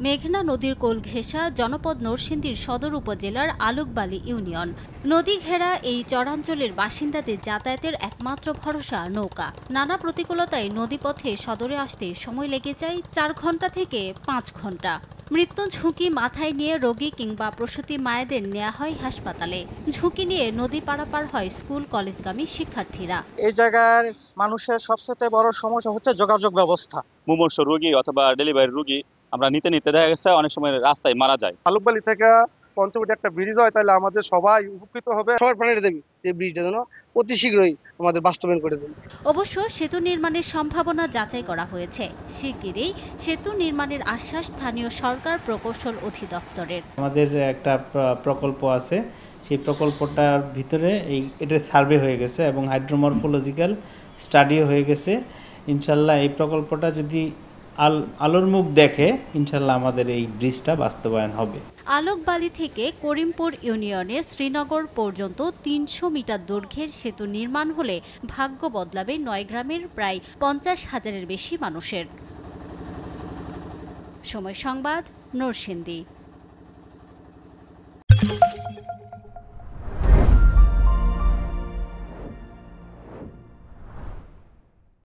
মেঘনা নদীর কোল ঘেঁষা জনপদ নরসিংদীর সদর উপজেলার আলোকবালী ইউনিয়ন। নদী ঘেরা এই চরাঞ্চলের বাসিন্দাদের যাতায়াতের একমাত্র ভরসা নৌকা। নানা প্রতিকূলতায় নদীপথে সদরে আসতে সময় লেগে যায় 4 ঘন্টা থেকে 5 ঘন্টা। মৃত্যু ঝুঁকি মাথায় নিয়ে রোগী কিংবা প্রসূতি মায়েদের নেওয়া হয় হাসপাতালে। ঝুঁকি নিয়ে নদী পারাপার হয় স্কুল কলেজগামী শিক্ষার্থীরা। এই জায়গার মানুষের সবচেয়ে বড় সমস্যা হচ্ছে যোগাযোগ ব্যবস্থা। মুমূর্ষু রোগী অথবা ডেলিভারি রোগী আমরা নিতে নিতে দেখা গেছে অনেক সময় রাস্তায় মারা যায়। আলোকবালী থেকে পঞ্চবটি একটা ব্রিজ হয়, তাহলে আমাদের সবাই উপকৃত হবে। সবার প্রাণীরা দেবী এই ব্রিজটা যেন অতি শীঘ্রই আমাদের বাস্তবায়ন করে দেন। অবশ্য সেতু নির্মাণের সম্ভাবনা যাচাই করা হয়েছে। শিগগিরই সেতু নির্মাণের আশ্বাস স্থানীয় সরকার প্রকৌশল অধিদপ্তরের। আমাদের একটা প্রকল্প আছে, সেই প্রকল্পটার ভিতরে এটা সার্ভে হয়ে গেছে এবং হাইড্রোমরফোলজিক্যাল স্টাডিও হয়ে গেছে। ইনশাল্লাহ এই প্রকল্পটা যদি আলোর মুখ দেখে, ইনশাল্লাহ আমাদের এই ব্রিজটা বাস্তবায়ন হবে। আলোকবালী থেকে করিমপুর ইউনিয়নের শ্রীনগর পর্যন্ত 300 মিটার দৈর্ঘ্যের সেতু নির্মাণ হলে ভাগ্য বদলাবে 9 গ্রামের প্রায় 50,000-এর বেশি মানুষের। সময় সংবাদ, নরসিংদী।